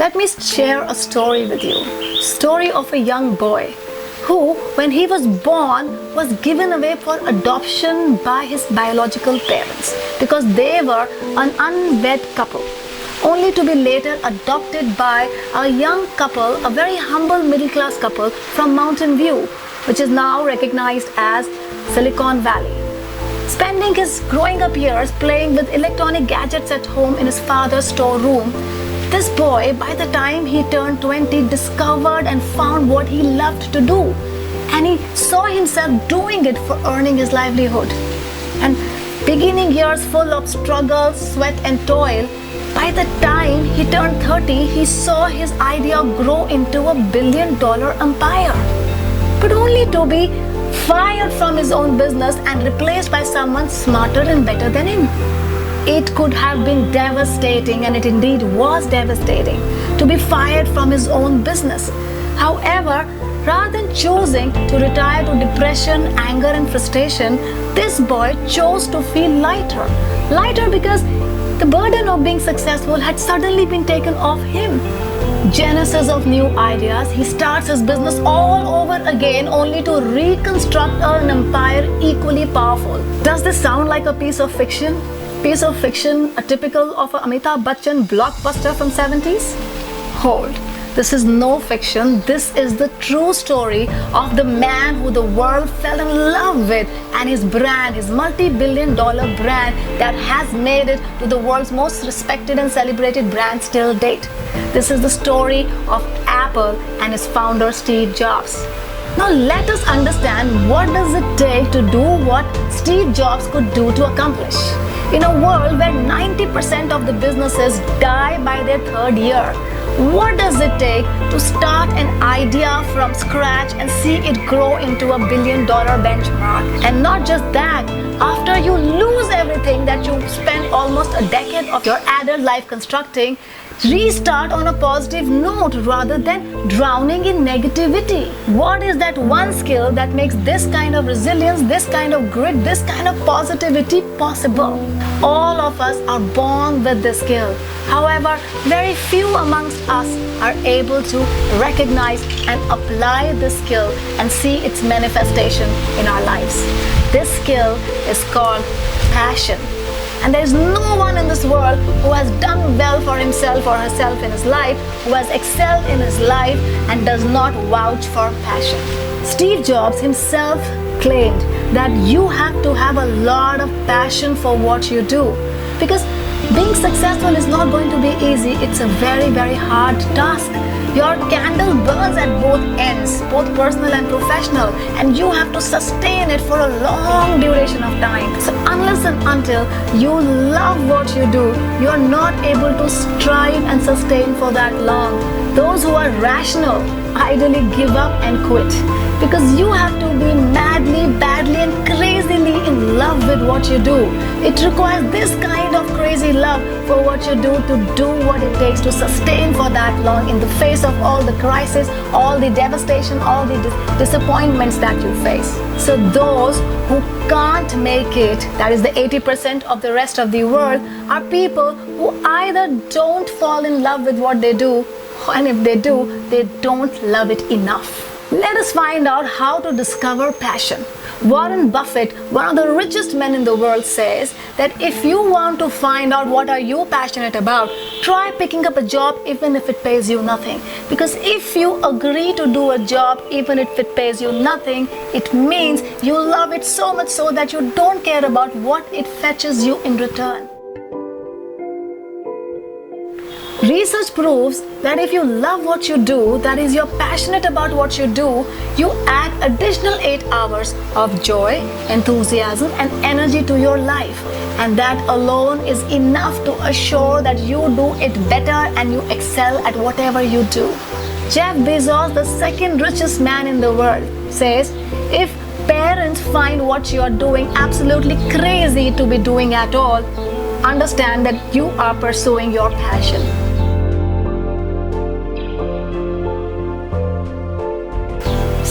Let me share a story with you. Story of a young boy who, when he was born, was given away for adoption by his biological parents because they were an unwed couple, only to be later adopted by a young couple, a very humble middle-class couple from Mountain View, which is now recognized as Silicon Valley. Spending his growing up years playing with electronic gadgets at home in his father's storeroom, this boy, by the time he turned 20, discovered and found what he loved to do. And he saw himself doing it for earning his livelihood. And beginning years full of struggle, sweat and toil, by the time he turned 30, he saw his idea grow into $1 billion empire. But only to be fired from his own business and replaced by someone smarter and better than him. It could have been devastating, and it indeed was devastating, to be fired from his own business. However, rather than choosing to retire to depression, anger and frustration, this boy chose to feel lighter. Lighter because the burden of being successful had suddenly been taken off him. Genesis of new ideas, he starts his business all over again only to reconstruct an empire equally powerful. Does this sound like a piece of fiction? Piece of fiction, a typical of a Amitabh Bachchan blockbuster from 70s? Hold. This is no fiction. This is the true story of the man who the world fell in love with, and his brand, his multi-billion-dollar brand that has made it to the world's most respected and celebrated brand till date. This is the story of Apple and its founder Steve Jobs. Now let us understand, what does it take to do what Steve Jobs could do to accomplish? In a world where 90% of the businesses die by their third year, what does it take to start an idea from scratch and see it grow into $1 billion benchmark? And not just that, after you lose everything that you spent almost a decade of your adult life constructing, restart on a positive note rather than drowning in negativity. What is that one skill that makes this kind of resilience, this kind of grit, this kind of positivity possible? All of us are born with this skill. However, very few amongst us are able to recognize and apply this skill and see its manifestation in our lives. This skill is called passion. And there is no one in this world who has done well for himself or herself in his life, who has excelled in his life and does not vouch for passion. Steve Jobs himself claimed that you have to have a lot of passion for what you do, because being successful is not going to be easy. It's a very, very hard task. Your candle burns at both ends, both personal and professional, and you have to sustain it for a long duration of time. So unless and until you love what you do, you are not able to strive and sustain for that long. Those who are rational ideally give up and quit, because you have to be madly, badly and crazily in love with what you do. It requires this kind of crazy love for what you do to do what it takes to sustain for that long in the face of all the crisis, all the devastation, all the disappointments that you face. So those who can't make it, that is the 80% of the rest of the world, are people who either don't fall in love with what they do, and if they do, they don't love it enough. Let us find out how to discover passion. Warren Buffett, one of the richest men in the world, says that if you want to find out what are you passionate about, try picking up a job even if it pays you nothing. Because if you agree to do a job even if it pays you nothing, it means you love it so much so that you don't care about what it fetches you in return. Research proves that if you love what you do, that is, you're passionate about what you do, you add additional 8 hours of joy, enthusiasm and energy to your life. And that alone is enough to assure that you do it better and you excel at whatever you do. Jeff Bezos, the second richest man in the world, says, if parents find what you are doing absolutely crazy to be doing at all, understand that you are pursuing your passion.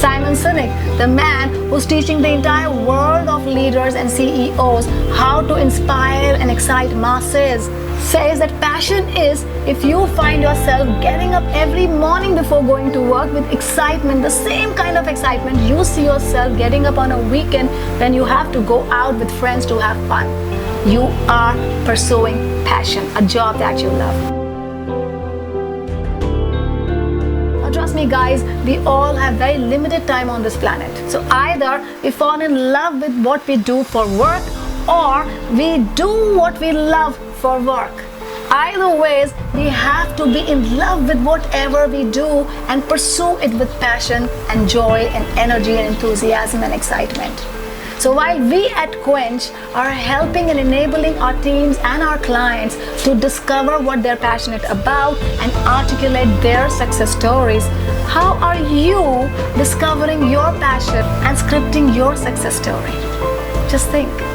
Simon Sinek, the man who's teaching the entire world of leaders and CEOs how to inspire and excite masses, says that passion is if you find yourself getting up every morning before going to work with excitement, the same kind of excitement you see yourself getting up on a weekend when you have to go out with friends to have fun, you are pursuing passion, a job that you love. Trust me guys, we all have very limited time on this planet. So either we fall in love with what we do for work, or we do what we love for work. Either ways, we have to be in love with whatever we do and pursue it with passion and joy and energy and enthusiasm and excitement. So while we at Quench are helping and enabling our teams and our clients to discover what they're passionate about and articulate their success stories, how are you discovering your passion and scripting your success story? Just think.